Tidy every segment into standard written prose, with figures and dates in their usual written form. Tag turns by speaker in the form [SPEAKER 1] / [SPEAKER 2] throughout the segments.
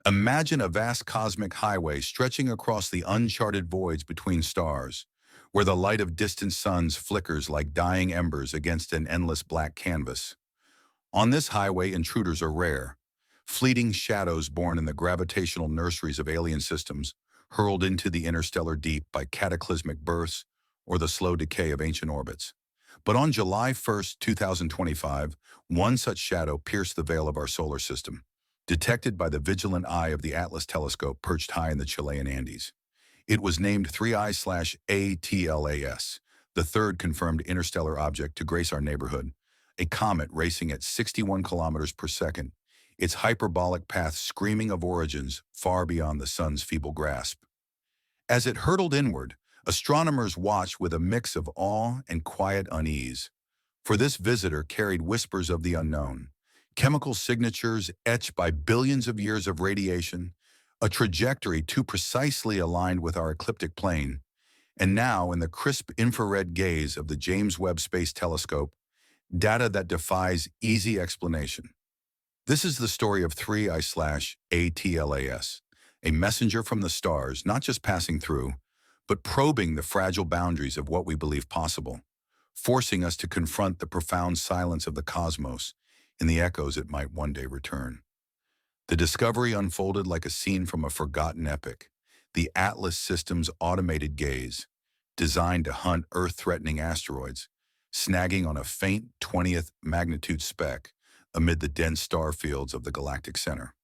[SPEAKER 1] Imagine a vast cosmic highway stretching across the uncharted voids between stars, where the light of distant suns flickers like dying embers against an endless black canvas. On this highway, intruders are rare, fleeting shadows born in the gravitational nurseries of alien systems, hurled into the interstellar deep by cataclysmic births or the slow decay of ancient orbits. But on July 1st, 2025, one such shadow pierced the veil of our solar system, detected by the vigilant eye of the Atlas telescope perched high in the Chilean Andes. It was named 3I/ATLAS, the third confirmed interstellar object to grace our neighborhood, a comet racing at 61 kilometers per second, its hyperbolic path screaming of origins far beyond the sun's feeble grasp. As it hurtled inward, astronomers watched with a mix of awe and quiet unease, for this visitor carried whispers of the unknown, chemical signatures etched by billions of years of radiation, a trajectory too precisely aligned with our ecliptic plane, and now in the crisp infrared gaze of the James Webb Space Telescope, data that defies easy explanation. This is the story of 3I/ATLAS, a messenger from the stars not just passing through, but probing the fragile boundaries of what we believe possible, forcing us to confront the profound silence of the cosmos and the echoes it might one day return. The discovery unfolded like a scene from a forgotten epic, the Atlas system's automated gaze, designed to hunt Earth-threatening asteroids, snagging on a faint 20th magnitude speck amid the dense star fields of the galactic center.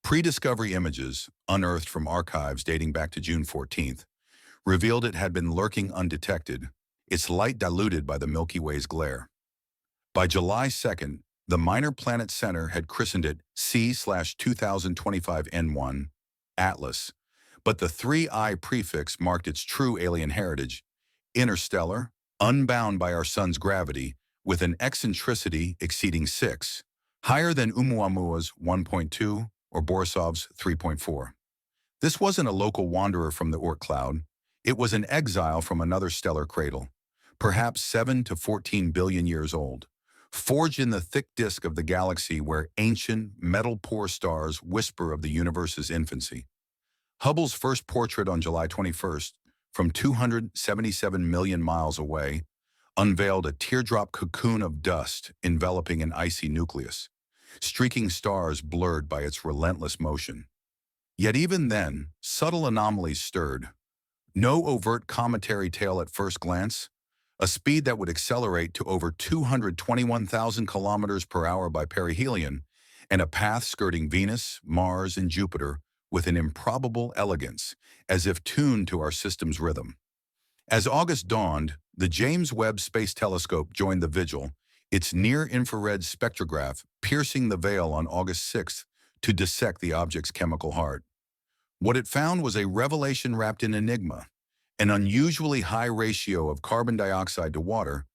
[SPEAKER 1] Pre-discovery images, unearthed from archives dating back to June 14th, revealed it had been lurking undetected, its light diluted by the Milky Way's glare. By July 2nd, the Minor Planet Center had christened it C/2025N1, Atlas, but the 3I prefix marked its true alien heritage, interstellar, unbound by our sun's gravity, with an eccentricity exceeding 6, higher than Oumuamua's 1.2 or Borisov's 3.4. This wasn't a local wanderer from the Oort cloud. It was an exile from another stellar cradle, perhaps 7 to 14 billion years old, forged in the thick disk of the galaxy where ancient, metal-poor stars whisper of the universe's infancy. Hubble's first portrait on July 21st, from 277 million miles away, unveiled a teardrop cocoon of dust enveloping an icy nucleus, streaking stars blurred by its relentless motion. Yet even then, subtle anomalies stirred. No overt cometary tail at first glance, a speed that would accelerate to over 221,000 kilometers per hour by perihelion, and a path skirting Venus, Mars, and Jupiter with an improbable elegance, as if tuned to our system's rhythm. As August dawned, the James Webb Space Telescope joined the vigil, its near-infrared spectrograph piercing the veil on August 6th to dissect the object's chemical heart. What it found was a revelation wrapped in enigma, an unusually high ratio of carbon dioxide to water,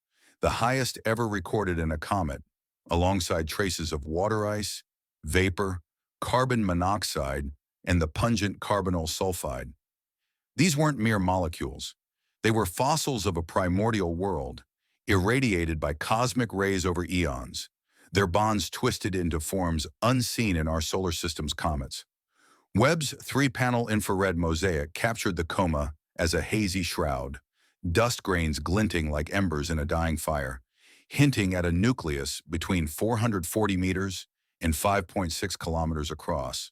[SPEAKER 1] the highest ever recorded in a comet, alongside traces of water ice, vapor, carbon monoxide, and the pungent carbonyl sulfide. These weren't mere molecules. They were fossils of a primordial world, irradiated by cosmic rays over eons, their bonds twisted into forms unseen in our solar system's comets. Webb's three-panel infrared mosaic captured the coma as a hazy shroud, dust grains glinting like embers in a dying fire, hinting at a nucleus between 440 meters and 5.6 kilometers across,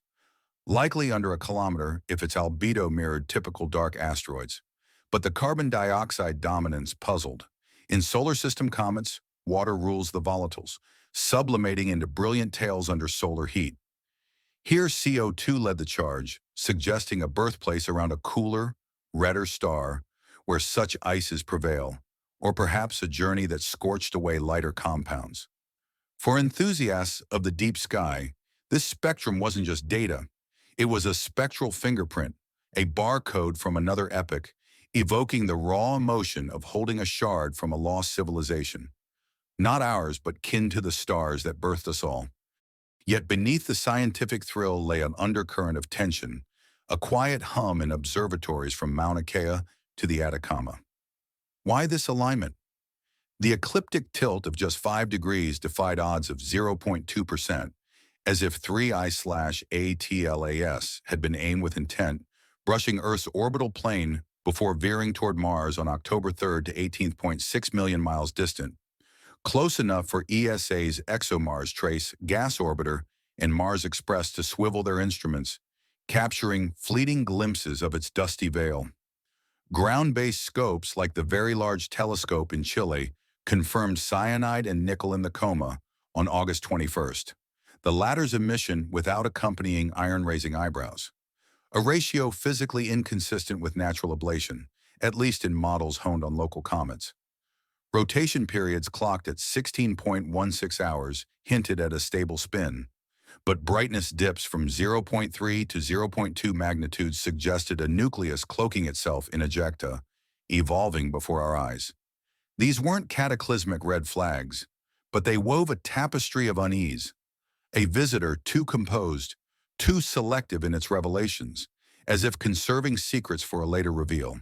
[SPEAKER 1] likely under a kilometer if its albedo mirrored typical dark asteroids. But the carbon dioxide dominance puzzled. In solar system comets, water rules the volatiles, sublimating into brilliant tails under solar heat. Here CO2 led the charge, suggesting a birthplace around a cooler, redder star where such ices prevail, or perhaps a journey that scorched away lighter compounds. For enthusiasts of the deep sky, this spectrum wasn't just data. It was a spectral fingerprint, a barcode from another epoch, evoking the raw emotion of holding a shard from a lost civilization. Not ours, but kin to the stars that birthed us all. Yet beneath the scientific thrill lay an undercurrent of tension, a quiet hum in observatories from Mauna Kea to the Atacama. Why this alignment? The ecliptic tilt of just 5 degrees defied odds of 0.2%, as if 3I/ATLAS had been aimed with intent, brushing Earth's orbital plane before veering toward Mars on October 3rd to 18.6 million miles distant, close enough for ESA's ExoMars Trace gas orbiter and Mars Express to swivel their instruments, capturing fleeting glimpses of its dusty veil. Ground-based scopes like the Very Large Telescope in Chile confirmed cyanide and nickel in the coma on August 21st, the latter's emission without accompanying iron-raising eyebrows, a ratio physically inconsistent with natural ablation, at least in models honed on local comets. Rotation periods clocked at 16.16 hours hinted at a stable spin, but brightness dips from 0.3 to 0.2 magnitudes suggested a nucleus cloaking itself in ejecta, evolving before our eyes. These weren't cataclysmic red flags, but they wove a tapestry of unease, a visitor too composed, too selective in its revelations, as if conserving secrets for a later reveal.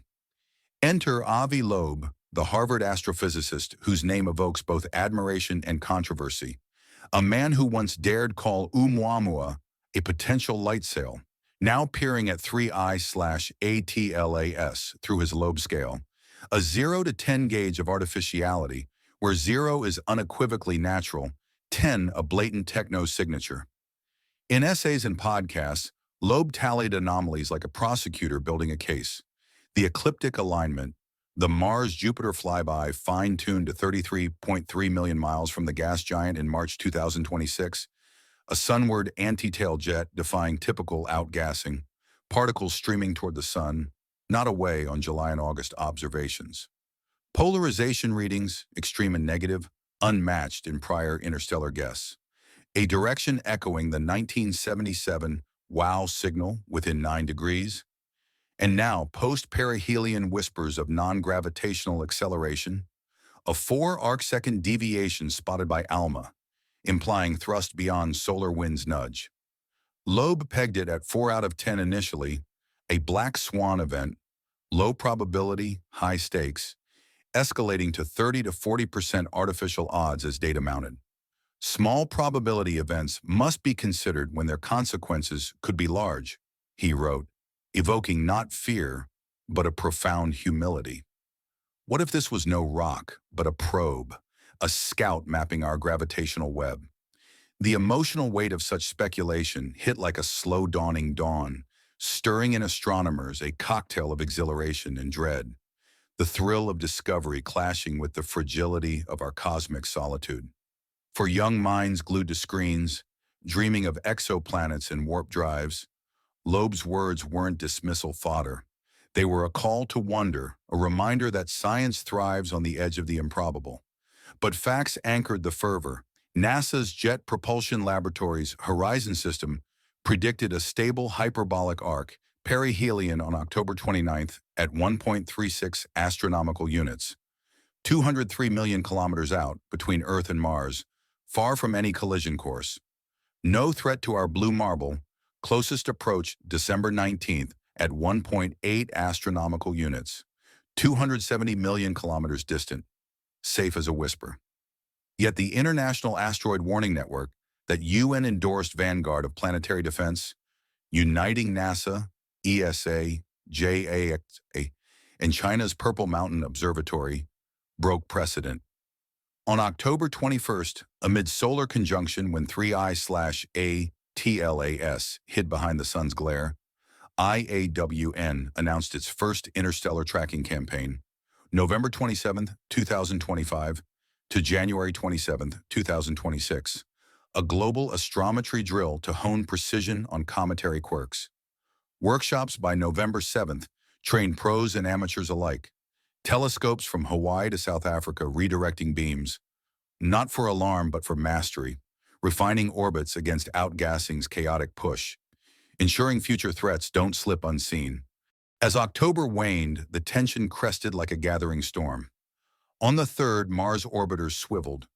[SPEAKER 1] Enter Avi Loeb, the Harvard astrophysicist whose name evokes both admiration and controversy, a man who once dared call Oumuamua a potential light sail, now peering at 3I/ATLAS through his Loeb scale, a 0 to 10 gauge of artificiality, where 0 is unequivocally natural, 10 a blatant techno signature. In essays and podcasts, Loeb tallied anomalies like a prosecutor building a case. The ecliptic alignment, the Mars-Jupiter flyby fine-tuned to 33.3 million miles from the gas giant in March 2026, a sunward anti-tail jet defying typical outgassing, particles streaming toward the sun, not away on July and August observations. Polarization readings, extreme and negative, unmatched in prior interstellar guests. A direction echoing the 1977 WOW signal within 9 degrees, and now post-perihelion whispers of non-gravitational acceleration, a 4 arcsecond deviation spotted by ALMA, implying thrust beyond solar wind's nudge. Loeb pegged it at 4 out of 10 initially, a black swan event, low probability, high stakes, escalating to 30 to 40% artificial odds as data mounted. Small probability events must be considered when their consequences could be large, he wrote, evoking not fear, but a profound humility. What if this was no rock, but a probe, a scout mapping our gravitational web? The emotional weight of such speculation hit like a slow dawning dawn, stirring in astronomers a cocktail of exhilaration and dread, the thrill of discovery clashing with the fragility of our cosmic solitude. For young minds glued to screens, dreaming of exoplanets and warp drives, Loeb's words weren't dismissal fodder. They were a call to wonder, a reminder that science thrives on the edge of the improbable. But facts anchored the fervor. NASA's Jet Propulsion Laboratory's Horizon system predicted a stable hyperbolic arc, perihelion on October 29th at 1.36 astronomical units, 203 million kilometers out between Earth and Mars, far from any collision course. No threat to our blue marble, closest approach December 19th at 1.8 astronomical units, 270 million kilometers distant, safe as a whisper. Yet the International Asteroid Warning Network, that UN-endorsed vanguard of planetary defense, uniting NASA, ESA, JWST, and China's Purple Mountain Observatory, broke precedent. On October 21st, amid solar conjunction when 3I/ATLAS hid behind the sun's glare, IAWN announced its first interstellar tracking campaign, November 27, 2025 to January 27, 2026, a global astrometry drill to hone precision on cometary quirks. Workshops by November 7th trained pros and amateurs alike, telescopes from Hawaii to South Africa redirecting beams, not for alarm but for mastery, refining orbits against outgassing's chaotic push, ensuring future threats don't slip unseen. As October waned, the tension crested like a gathering storm. On the 3rd, Mars orbiters swiveled,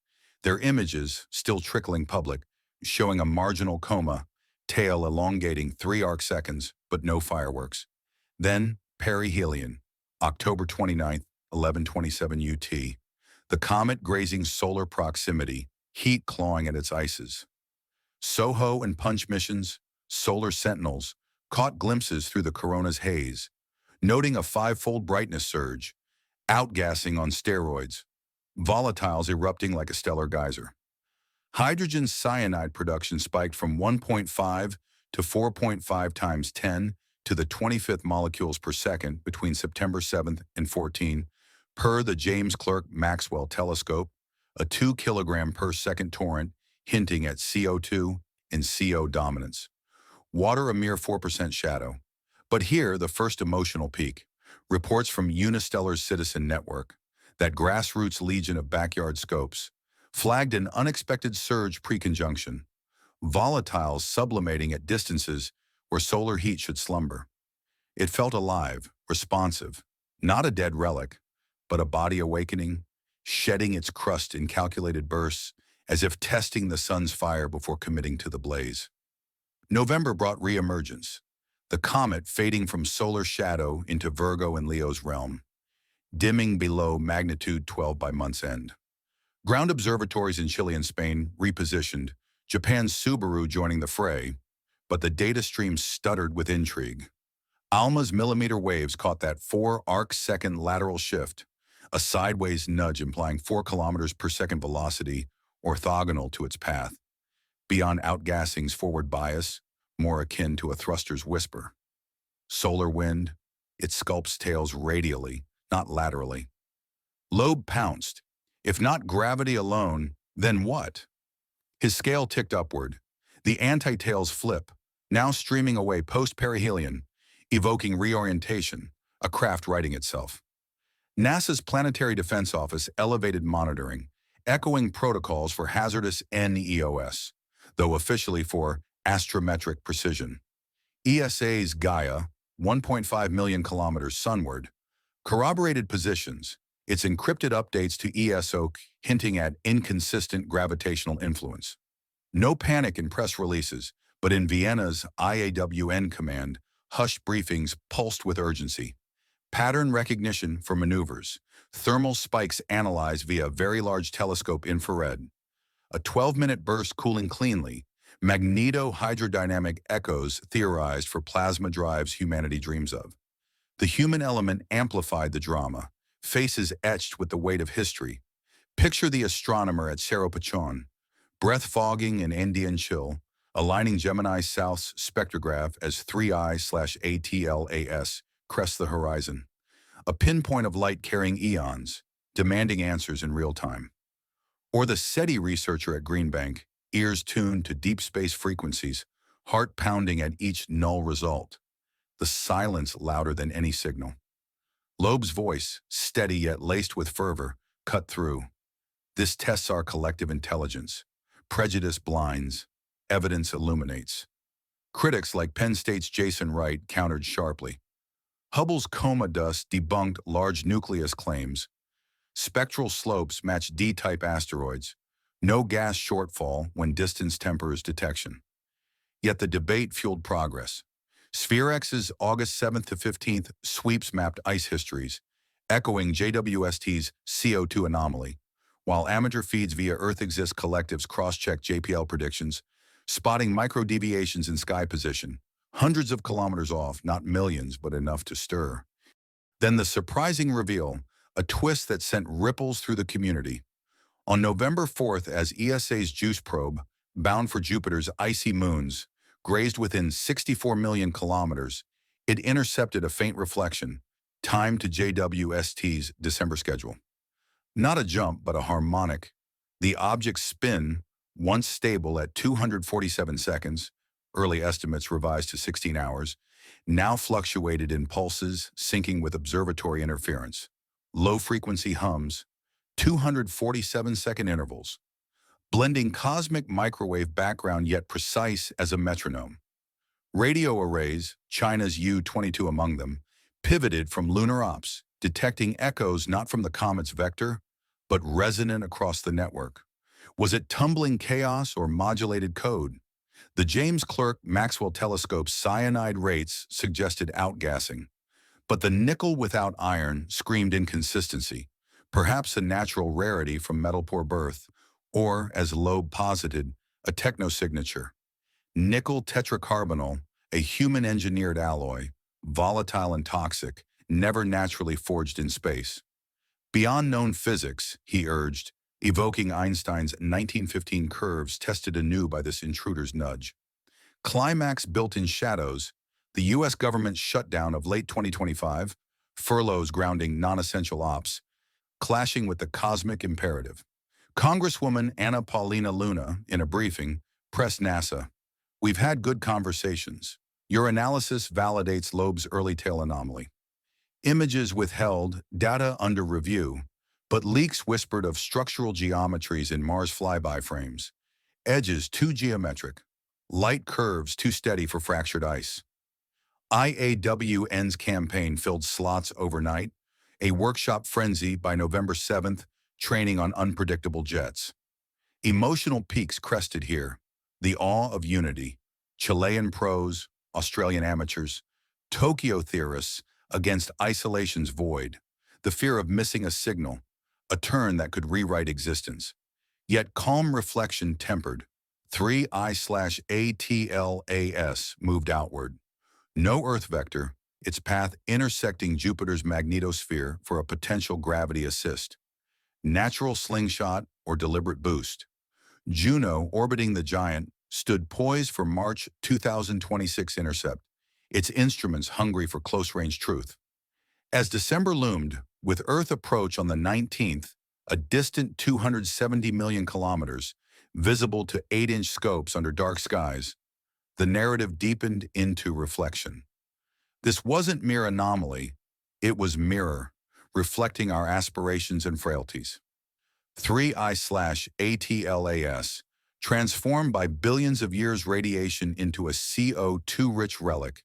[SPEAKER 1] their images, still trickling public, showing a marginal coma, tail elongating 3 arcseconds, but no fireworks. Then, perihelion, October 29th, 11:27 UT, the comet grazing solar proximity, heat clawing at its ices. SOHO and Punch missions, solar sentinels, caught glimpses through the corona's haze, noting a five-fold brightness surge, outgassing on steroids, volatiles erupting like a stellar geyser. Hydrogen cyanide production spiked from 1.5 to 4.5 times 10 to the 25th molecules per second between September 7th and 14, per the James Clerk Maxwell Telescope, a 2 kilogram per second torrent hinting at CO2 and CO dominance. Water a mere 4% shadow. But here, the first emotional peak. Reports from Unistellar's Citizen Network, that grassroots legion of backyard scopes, flagged an unexpected surge preconjunction, volatiles sublimating at distances where solar heat should slumber. It felt alive, responsive, not a dead relic, but a body awakening, shedding its crust in calculated bursts, as if testing the sun's fire before committing to the blaze. November brought re-emergence, the comet fading from solar shadow into Virgo and Leo's realm, dimming below magnitude 12 by month's end. Ground observatories in Chile and Spain repositioned, Japan's Subaru joining the fray, but the data stream stuttered with intrigue. ALMA's millimeter waves caught that 4 arc-second lateral shift, a sideways nudge implying 4 kilometers per second velocity orthogonal to its path, beyond outgassing's forward bias, more akin to a thruster's whisper. Solar wind, it sculpts tails radially, not laterally. Loeb pounced. If not gravity alone, then what? His scale ticked upward. The anti-tails flip, now streaming away post-perihelion, evoking reorientation, a craft righting itself. NASA's Planetary Defense Office elevated monitoring, echoing protocols for hazardous NEOS, though officially for astrometric precision. ESA's Gaia, 1.5 million kilometers sunward, corroborated positions, its encrypted updates to ESO hinting at inconsistent gravitational influence. No panic in press releases, but in Vienna's IAWN command, hushed briefings pulsed with urgency. Pattern recognition for maneuvers, thermal spikes analyzed via Very Large Telescope infrared, a 12-minute burst cooling cleanly, magneto-hydrodynamic echoes theorized for plasma drives humanity dreams of. The human element amplified the drama, faces etched with the weight of history. Picture the astronomer at Cerro Pachon, breath fogging and Andean chill, aligning Gemini South's spectrograph as 3I/ATLAS crests the horizon. A pinpoint of light carrying eons, demanding answers in real time. Or the SETI researcher at Green Bank, ears tuned to deep space frequencies, heart pounding at each null result. The silence louder than any signal. Loeb's voice, steady yet laced with fervor, cut through. This tests our collective intelligence. Prejudice blinds. Evidence illuminates. Critics like Penn State's Jason Wright countered sharply. Hubble's coma dust debunked large nucleus claims. Spectral slopes match D-type asteroids. No gas shortfall when distance tempers detection. Yet the debate fueled progress. SphereX's August 7th to 15th sweeps mapped ice histories, echoing JWST's CO2 anomaly, while amateur feeds via Earth Exists collectives cross-check JPL predictions, spotting micro-deviations in sky position, hundreds of kilometers off, not millions, but enough to stir. Then the surprising reveal, a twist that sent ripples through the community. On November 4th, as ESA's JUICE probe, bound for Jupiter's icy moons, grazed within 64 million kilometers, it intercepted a faint reflection, timed to JWST's December schedule. Not a jump, but a harmonic. The object's spin, once stable at 247 seconds, early estimates revised to 16 hours, now fluctuated in pulses, syncing with observatory interference. Low-frequency hums, 247-second intervals, blending cosmic microwave background yet precise as a metronome. Radio arrays, China's U-22 among them, pivoted from lunar ops, detecting echoes not from the comet's vector, but resonant across the network. Was it tumbling chaos or modulated code? The James Clerk Maxwell Telescope's cyanide rates suggested outgassing, but the nickel without iron screamed inconsistency, perhaps a natural rarity from metal-poor birth, or, as Loeb posited, a technosignature. Nickel tetracarbonyl, a human-engineered alloy, volatile and toxic, never naturally forged in space. Beyond known physics, he urged, evoking Einstein's 1915 curves tested anew by this intruder's nudge. Climax built-in shadows, the U.S. government shutdown of late 2025, furloughs grounding non-essential ops, clashing with the cosmic imperative. Congresswoman Anna Paulina Luna, in a briefing, pressed NASA, "We've had good conversations. Your analysis validates Loeb's early tail anomaly. Images withheld, data under review, but leaks whispered of structural geometries in Mars flyby frames. Edges too geometric, light curves too steady for fractured ice." IAWN's campaign filled slots overnight, a workshop frenzy by November 7th, training on unpredictable jets. Emotional peaks crested here, the awe of unity, Chilean pros, Australian amateurs, Tokyo theorists against isolation's void, the fear of missing a signal, a turn that could rewrite existence. Yet calm reflection tempered, 3I/ATLAS moved outward. No Earth vector, its path intersecting Jupiter's magnetosphere for a potential gravity assist. Natural slingshot or deliberate boost. Juno, orbiting the giant, stood poised for March 2026 intercept, its instruments hungry for close-range truth. As December loomed, with Earth approach on the 19th, a distant 270 million kilometers, visible to 8-inch scopes under dark skies, the narrative deepened into reflection. This wasn't mere anomaly, it was mirror, reflecting our aspirations and frailties. 3I/ATLAS, transformed by billions of years radiation into a CO2-rich relic,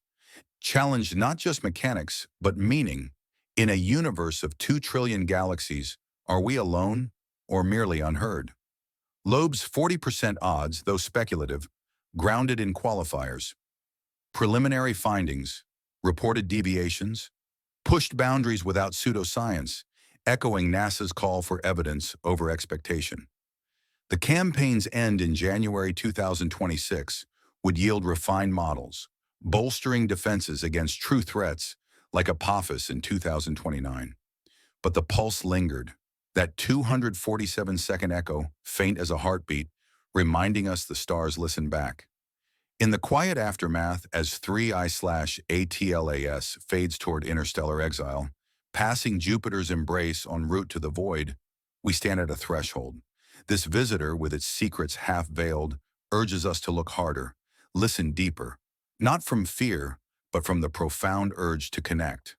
[SPEAKER 1] challenged not just mechanics, but meaning. In a universe of 2 trillion galaxies, are we alone or merely unheard? Loeb's 40% odds, though speculative, grounded in qualifiers. Preliminary findings, reported deviations, pushed boundaries without pseudoscience, echoing NASA's call for evidence over expectation. The campaign's end in January 2026 would yield refined models, bolstering defenses against true threats like Apophis in 2029. But the pulse lingered, that 247-second echo, faint as a heartbeat, reminding us the stars listen back. In the quiet aftermath, as 3I/ATLAS fades toward interstellar exile, passing Jupiter's embrace en route to the void, we stand at a threshold. This visitor, with its secrets half-veiled, urges us to look harder, listen deeper, not from fear, but from the profound urge to connect.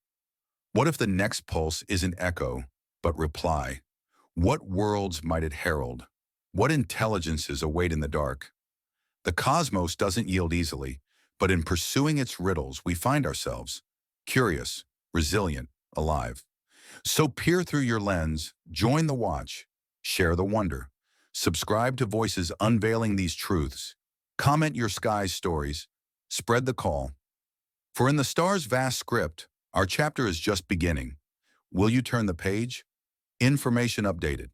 [SPEAKER 1] What if the next pulse isn't echo, but reply? What worlds might it herald? What intelligences await in the dark? The cosmos doesn't yield easily, but in pursuing its riddles, we find ourselves curious, resilient, alive. So peer through your lens, join the watch, share the wonder. Subscribe to Voices unveiling these truths. Comment your sky's stories. Spread the call. For in the star's vast script, our chapter is just beginning. Will you turn the page? Information updated.